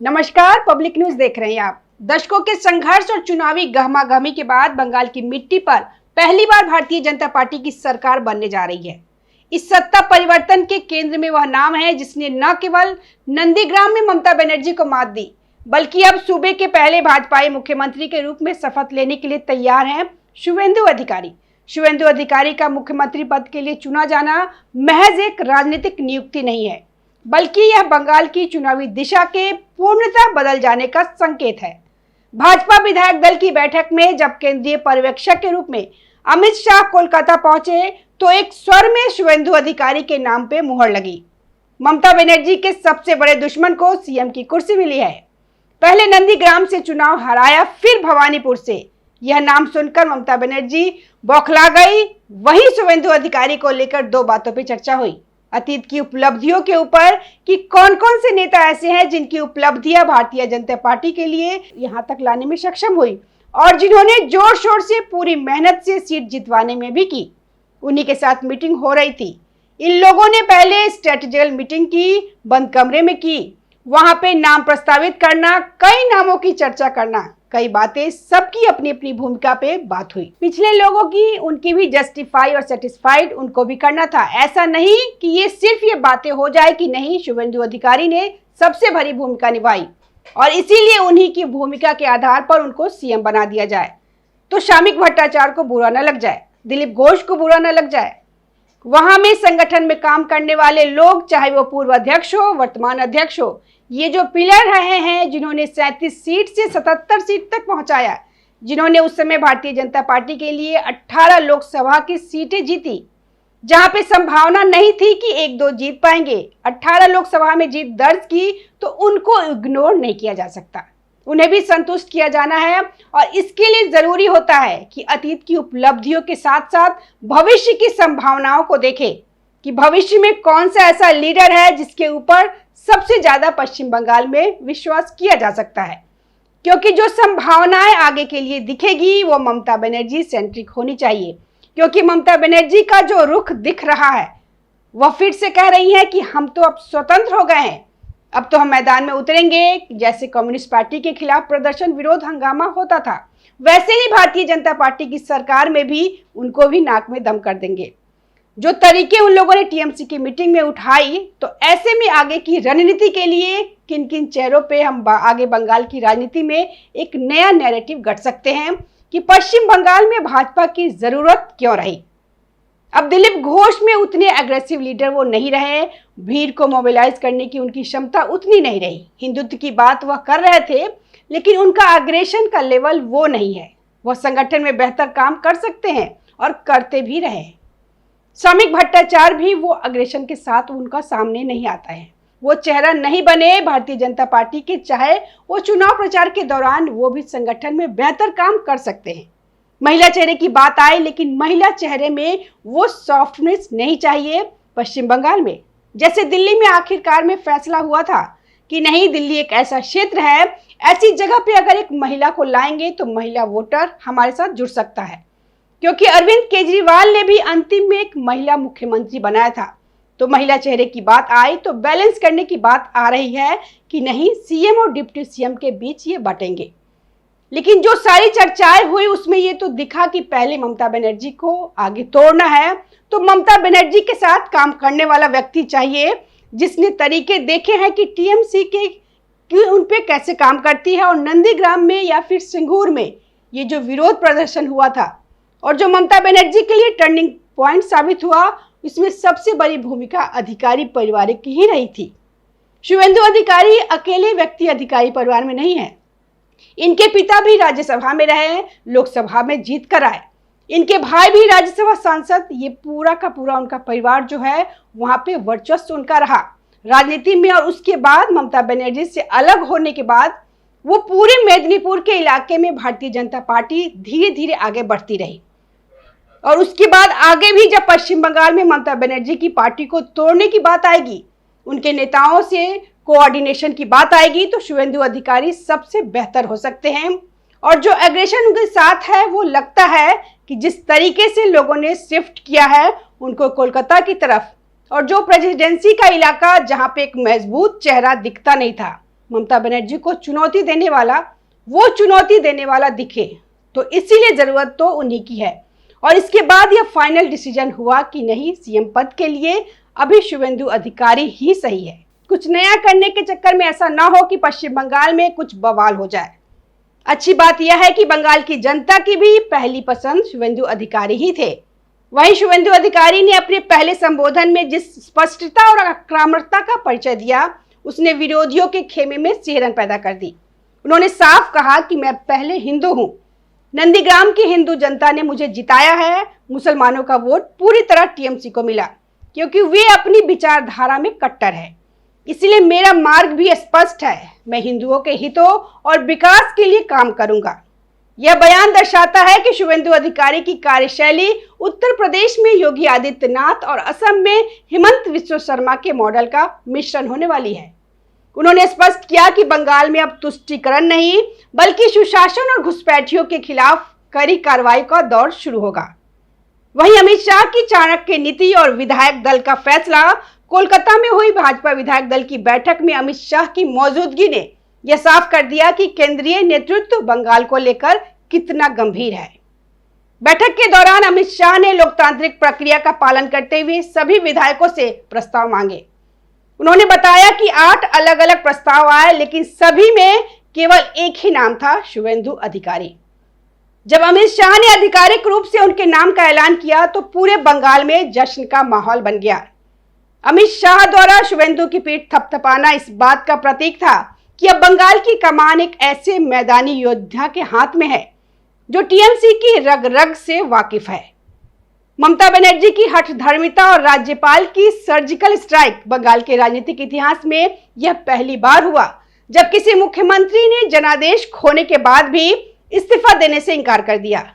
नमस्कार, public news देख रहे हैं आप। दशकों के संघर्ष और चुनावी गहमागहमी के बाद बंगाल की मिट्टी पर पहली बार भारतीय जनता पार्टी की सरकार बनने जा रही है। इस सत्ता परिवर्तन के केंद्र में वह नाम है जिसने न केवल नंदीग्राम में ममता बनर्जी को मात दी, बल्कि अब सूबे के पहले भाजपाई मुख्यमंत्री के रूप में शपथ लेने के लिए तैयार हैं शुवेंदु अधिकारी। शुवेंदु अधिकारी का मुख्यमंत्री पद के लिए चुना जाना महज एक राजनीतिक नियुक्ति नहीं है, बल्कि यह बंगाल की चुनावी दिशा के पूर्णतः बदल जाने का संकेत है। भाजपा विधायक दल की बैठक में जब केंद्रीय पर्यवेक्षक के रूप में अमित शाह कोलकाता पहुंचे तो एक स्वर में शुवेंदु अधिकारी के नाम पे मुहर लगी। ममता बनर्जी के सबसे बड़े दुश्मन को सीएम की कुर्सी मिली है। पहले नंदीग्राम से चुनाव हराया, फिर भवानीपुर से। यह नाम सुनकर ममता बनर्जी बौखला गई। वहीं शुवेंदु अधिकारी को लेकर दो बातों पर चर्चा हुई। अतीत की उपलब्धियों के ऊपर कि कौन कौन से नेता ऐसे हैं जिनकी उपलब्धियां भारतीय जनता पार्टी के लिए यहां तक लाने में सक्षम हुई और जिन्होंने जोर शोर से पूरी मेहनत से सीट जितवाने में भी की। उन्हीं के साथ मीटिंग हो रही थी। इन लोगों ने पहले स्ट्रेटेजिकल मीटिंग की, बंद कमरे में की। वहां पे नाम प्रस्तावित करना, कई नामों की चर्चा करना, कई बातें, सबकी अपनी अपनी भूमिका पे बात हुई। पिछले लोगों की उनकी भी जस्टिफाई और सेटिस्फाइड उनको भी करना था। ऐसा नहीं कि ये सिर्फ ये बातें हो जाए कि नहीं, शुवेंदु अधिकारी ने सबसे बड़ी भूमिका निभाई और इसीलिए उन्हीं की भूमिका के आधार पर उनको सीएम बना दिया जाए तो शामिक भट्टाचार्य को बुरा न लग जाए, दिलीप घोष को बुरा न लग जाए। वहां में संगठन में काम करने वाले लोग, चाहे वो पूर्व अध्यक्ष हो, वर्तमान अध्यक्ष हो, ये जो पिलर रहे हैं जिन्होंने 37 सीट से 77 सीट तक पहुंचाया, जिन्होंने उस समय भारतीय जनता पार्टी के लिए 18 लोकसभा की सीटें जीती, जहां पे संभावना नहीं थी कि 1-2 जीत पाएंगे, 18 लोकसभा में जीत दर्ज की, तो उनको इग्नोर नहीं किया जा सकता। उन्हें भी संतुष्ट किया जाना है और इसके लिए जरूरी होता है कि अतीत की उपलब्धियों के साथ साथ भविष्य की संभावनाओं को देखें कि भविष्य में कौन सा ऐसा लीडर है जिसके ऊपर सबसे ज्यादा पश्चिम बंगाल में विश्वास किया जा सकता है। क्योंकि जो संभावनाएं आगे के लिए दिखेगी वो ममता बनर्जी सेंट्रिक होनी चाहिए। क्योंकि ममता बनर्जी का जो रुख दिख रहा है वह फिर से कह रही है कि हम तो अब स्वतंत्र हो गए हैं, अब तो हम मैदान में उतरेंगे। जैसे कम्युनिस्ट पार्टी के खिलाफ प्रदर्शन, विरोध, हंगामा होता था, वैसे ही भारतीय जनता पार्टी की सरकार में भी उनको भी नाक में दम कर देंगे। जो तरीके उन लोगों ने टीएमसी की मीटिंग में उठाई, तो ऐसे में आगे की रणनीति के लिए किन किन चेहरों पे हम आगे बंगाल की राजनीति में एक नया नैरेटिव गढ़ सकते हैं कि पश्चिम बंगाल में भाजपा की जरूरत क्यों रही। अब दिलीप घोष में उतने एग्रेसिव लीडर वो नहीं रहे, भीड़ को मोबिलाइज करने की उनकी क्षमता उतनी नहीं रही। हिंदुत्व की बात वह कर रहे थे, लेकिन उनका अग्रेशन का लेवल वो नहीं है। वह संगठन में बेहतर काम कर सकते हैं और करते भी रहे। शामिक भट्टाचार्य भी वो अग्रेशन के साथ उनका सामने नहीं आता है। वो चेहरा नहीं बने भारतीय जनता पार्टी के, चाहे वो चुनाव प्रचार के दौरान वो भी संगठन में बेहतर काम कर सकते हैं। महिला चेहरे की बात आई, लेकिन महिला चेहरे में वो सॉफ्टनेस नहीं चाहिए। पश्चिम बंगाल में जैसे दिल्ली में आखिरकार में फैसला हुआ था कि नहीं, दिल्ली एक ऐसा क्षेत्र है, ऐसी जगह पे अगर एक महिला को लाएंगे तो महिला वोटर हमारे साथ जुड़ सकता है। क्योंकि अरविंद केजरीवाल ने भी अंतिम में एक महिला मुख्यमंत्री बनाया था, तो महिला चेहरे की बात आई तो बैलेंस करने की बात आ रही है कि नहीं, सीएम और डिप्टी सीएम के बीच ये बटेंगे। लेकिन जो सारी चर्चाएं हुई उसमें ये तो दिखा कि पहले ममता बनर्जी को आगे तोड़ना है, तो ममता बनर्जी के साथ काम करने वाला व्यक्ति चाहिए जिसने तरीके देखे हैं कि टीएमसी के उन पे कैसे काम करती है। और नंदीग्राम में या फिर सिंगूर में ये जो विरोध प्रदर्शन हुआ था और जो ममता बनर्जी के लिए टर्निंग पॉइंट साबित हुआ, इसमें सबसे बड़ी भूमिका अधिकारी परिवार की ही रही थी। शुवेंदु अधिकारी अकेले व्यक्ति अधिकारी परिवार में नहीं है। इनके पिता भी राज्यसभा में रहे, लोकसभा में जीत कर आए। इनके भाई भी राज्यसभा सांसद। ये पूरा का पूरा उनका परिवार जो है वहां पे वर्चस्व उनका रहा राजनीति में। और उसके बाद ममता बनर्जी से अलग होने के बाद वो पूरे मेदिनीपुर के इलाके में भारतीय जनता पार्टी धीरे धीरे आगे बढ़ती रही। और उसके बाद आगे भी जब पश्चिम बंगाल में ममता बनर्जी की पार्टी को तोड़ने की बात आएगी, उनके नेताओं से कोऑर्डिनेशन की बात आएगी, तो शुवेंदु अधिकारी सबसे बेहतर हो सकते हैं। और जो एग्रेशन उनके साथ है वो लगता है कि जिस तरीके से लोगों ने शिफ्ट किया है उनको कोलकाता की तरफ, और जो प्रेसिडेंसी का इलाका जहां पे एक मजबूत चेहरा दिखता नहीं था, ममता बनर्जी को चुनौती देने वाला दिखे, तो इसीलिए जरूरत तो उन्हीं की है। और इसके बाद यह फाइनल डिसीजन हुआ कि नहीं, सीएम पद के लिए अभी शुवेंदु अधिकारी ही सही है। कुछ नया करने के चक्कर में ऐसा ना हो कि पश्चिम बंगाल में कुछ बवाल हो जाए। अच्छी बात यह है कि बंगाल की जनता की भी पहली पसंद शुवेंदु अधिकारी ही थे। वहीं शुवेंदु अधिकारी ने अपने पहले संबोधन में जिस स्पष्टता और आक्रामकता का परिचय दिया, उसने विरोधियों के खेमे में सिहरन पैदा कर दी। उन्होंने साफ कहा कि मैं पहले हिंदू हूं, नंदीग्राम की हिंदू जनता ने मुझे जिताया है, मुसलमानों का वोट पूरी तरह टीएमसी को मिला क्योंकि वे अपनी विचारधारा में कट्टर है, इसलिए मेरा मार्ग भी स्पष्ट है। मैं हिंदुओं के हितों और विकास के लिए काम करूंगा। यह बयान दर्शाता है कि शुवेंदु अधिकारी की कार्यशैली उत्तर प्रदेश में योगी आदित्यनाथ और असम में हिमंत बिस्वा शर्मा के मॉडल का मिश्रण होने वाली है। उन्होंने स्पष्ट किया कि बंगाल में अब तुष्टीकरण नहीं बल्कि सुशासन और घुसपैठियों के खिलाफ कड़ी कार्रवाई का दौर शुरू होगा। वहीं अमित शाह की चाणक्य नीति और विधायक दल का फैसला, कोलकाता में हुई भाजपा विधायक दल की बैठक में अमित शाह की मौजूदगी ने यह साफ कर दिया कि केंद्रीय नेतृत्व बंगाल को लेकर कितना गंभीर है। बैठक के दौरान अमित शाह ने लोकतांत्रिक प्रक्रिया का पालन करते हुए सभी विधायकों से प्रस्ताव मांगे। उन्होंने बताया कि 8 अलग अलग प्रस्ताव आए, लेकिन सभी में केवल एक ही नाम था, शुवेंदु अधिकारी। जब अमित शाह ने आधिकारिक रूप से उनके नाम का ऐलान किया तो पूरे बंगाल में जश्न का माहौल बन गया। अमित शाह द्वारा शुवेंदु की पीठ थपथपाना इस बात का प्रतीक था कि अब बंगाल की कमान एक ऐसे मैदानी योद्धा के हाथ में है जो टीएमसी की रग रग से वाकिफ है। ममता बनर्जी की हठधर्मिता और राज्यपाल की सर्जिकल स्ट्राइक, बंगाल के राजनीतिक इतिहास में यह पहली बार हुआ जब किसी मुख्यमंत्री ने जनादेश खोने के बाद भी इस्तीफा देने से इनकार कर दिया।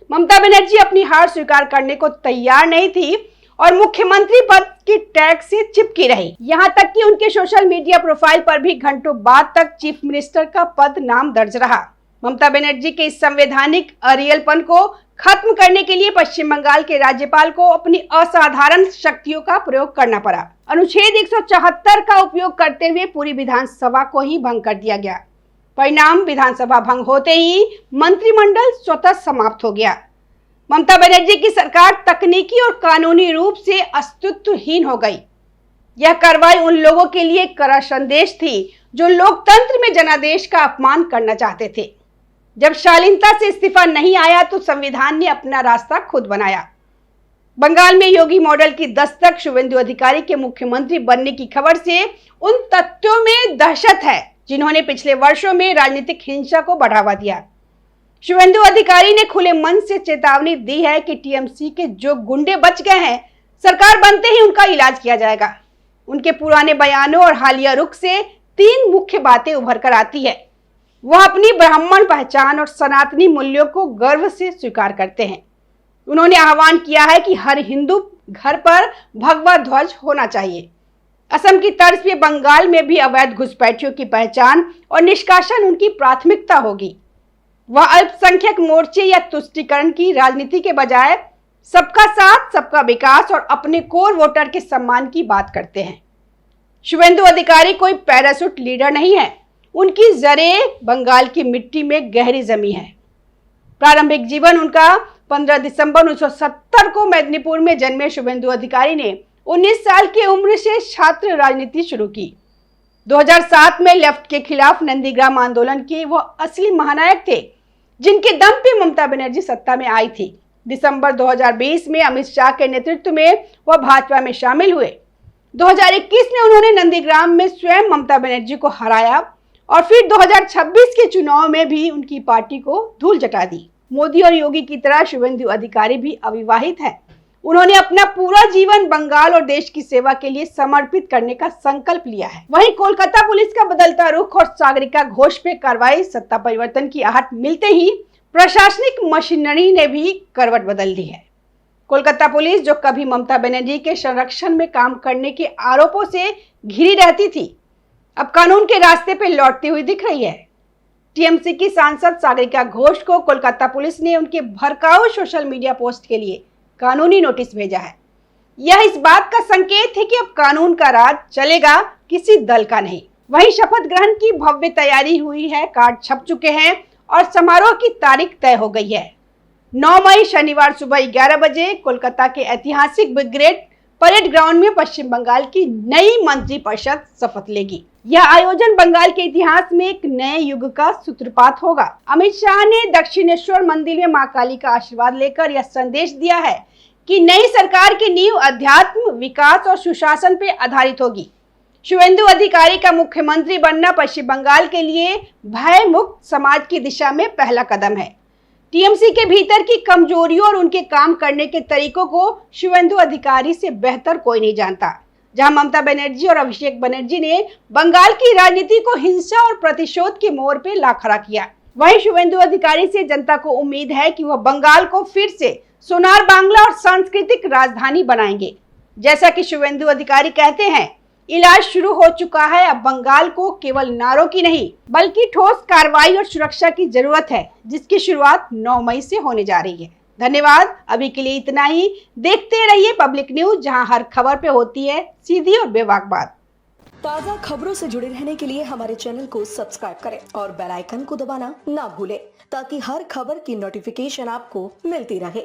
ममता बनर्जी अपनी हार स्वीकार करने को तैयार नहीं थी और मुख्यमंत्री पद की टैग से चिपकी रही। यहां तक कि उनके सोशल मीडिया प्रोफाइल पर भी घंटों बाद तक चीफ मिनिस्टर का पद नाम दर्ज रहा। ममता बनर्जी के इस संवैधानिक अरियलपन को खत्म करने के लिए पश्चिम बंगाल के राज्यपाल को अपनी असाधारण शक्तियों का प्रयोग करना पड़ा। अनुच्छेद 174 का उपयोग करते हुए पूरी विधानसभा को ही भंग कर दिया गया। परिणाम, विधानसभा भंग होते ही मंत्रिमंडल स्वतः समाप्त हो गया। ममता बनर्जी की सरकार तकनीकी और कानूनी रूप से अस्तित्वहीन हो गई। यह कार्रवाई उन लोगों के लिए कड़ा संदेश थी जो लोकतंत्र में जनादेश का अपमान करना चाहते थे। जब शालीनता से इस्तीफा नहीं आया तो संविधान ने अपना रास्ता खुद बनाया। बंगाल में योगी मॉडल की दस्तक शुवेंदु अधिकारी के मुख्यमंत्री बनने की खबर से उन तथ्यों में दहशत है जिन्होंने पिछले वर्षों में राजनीतिक हिंसा को बढ़ावा दिया। शुवेंदु अधिकारी ने खुले मन से चेतावनी दी है कि टीएमसी के जो गुंडे बच गए हैं, सरकार बनते ही उनका इलाज किया जाएगा। उनके पुराने बयानों और हालिया रुख से 3 मुख्य बातें उभर कर आती है। वह अपनी ब्राह्मण पहचान और सनातनी मूल्यों को गर्व से स्वीकार करते हैं। उन्होंने आह्वान किया है कि हर हिंदू घर पर भगवा ध्वज होना चाहिए। असम की तर्ज पे बंगाल में भी अवैध घुसपैठियों की पहचान और निष्कासन उनकी प्राथमिकता होगी। वह अल्पसंख्यक मोर्चे या तुष्टीकरण की राजनीति के बजाय सबका साथ, सबका विकास और अपने कोर वोटर के सम्मान की बात करते हैं। शुवेंदु अधिकारी कोई पैराशूट लीडर नहीं है। उनकी जड़ें बंगाल की मिट्टी में गहरी जमी है। प्रारंभिक जीवन उनका 15 दिसंबर 1970 को मेदिनीपुर में जन्मे शुवेंदु अधिकारी ने 19 साल की उम्र से छात्र राजनीति शुरू की। 2007 में लेफ्ट के खिलाफ नंदीग्राम आंदोलन के वो असली महानायक थे जिनके दम पे ममता बनर्जी सत्ता में आई थी। दिसंबर 2020 में अमित शाह के नेतृत्व में वह भाजपा में शामिल हुए। 2021 में उन्होंने नंदीग्राम में स्वयं ममता बनर्जी को हराया और फिर 2026 के चुनाव में भी उनकी पार्टी को धूल चटा दी। मोदी और योगी की तरह शुवेंदु अधिकारी भी अविवाहित है। उन्होंने अपना पूरा जीवन बंगाल और देश की सेवा के लिए समर्पित करने का संकल्प लिया है। वहीं कोलकाता पुलिस का बदलता रुख और सागरिका घोष पे कार्रवाई, सत्ता परिवर्तन की आहट मिलते ही प्रशासनिक मशीनरी ने भी करवट बदल दी है। कोलकाता पुलिस जो कभी ममता बनर्जी के संरक्षण में काम करने के आरोपों से घिरी रहती थी, अब कानून के रास्ते पे लौटती हुई दिख रही है। टीएमसी की सांसद सागरिका घोष को कोलकाता पुलिस ने उनके भड़काऊ सोशल मीडिया पोस्ट के लिए कानूनी नोटिस भेजा है। यह इस बात का संकेत है कि अब कानून का राज चलेगा, किसी दल का नहीं। वहीं शपथ ग्रहण की भव्य तैयारी हुई है, कार्ड छप चुके हैं और समारोह की तारीख तय हो गई है। 9 मई शनिवार सुबह 11 बजे कोलकाता के ऐतिहासिक ब्रिगेड परेड ग्राउंड में पश्चिम बंगाल की नई मंत्रिपरिषद शपथ लेगी। यह आयोजन बंगाल के इतिहास में एक नए युग का सूत्रपात होगा। अमित शाह ने दक्षिणेश्वर मंदिर में मां काली का आशीर्वाद लेकर यह संदेश दिया है कि नई सरकार की नींव अध्यात्म, विकास और सुशासन पर आधारित होगी। शुवेंदु अधिकारी का मुख्यमंत्री बनना पश्चिम बंगाल के लिए भय मुक्त समाज की दिशा में पहला कदम है। टीएमसी के भीतर की कमजोरियों और उनके काम करने के तरीकों को शुवेंदु अधिकारी से बेहतर कोई नहीं जानता। जहां ममता बनर्जी और अभिषेक बनर्जी ने बंगाल की राजनीति को हिंसा और प्रतिशोध के मोड़ पे ला खड़ा किया, वहीं शुवेंदु अधिकारी से जनता को उम्मीद है कि वह बंगाल को फिर से सोनार बांग्ला और सांस्कृतिक राजधानी बनाएंगे। जैसा कि शुवेंदु अधिकारी कहते हैं, इलाज शुरू हो चुका है। अब बंगाल को केवल नारों की नहीं बल्कि ठोस कार्रवाई और सुरक्षा की जरूरत है, जिसकी शुरुआत 9 मई से होने जा रही है। धन्यवाद। अभी के लिए इतना ही। देखते रहिए पब्लिक न्यूज, जहां हर खबर पे होती है सीधी और बेबाक बात। ताज़ा खबरों से जुड़े रहने के लिए हमारे चैनल को सब्सक्राइब करें और बेल आइकन को दबाना ना भूलें, ताकि हर खबर की नोटिफिकेशन आपको मिलती रहे।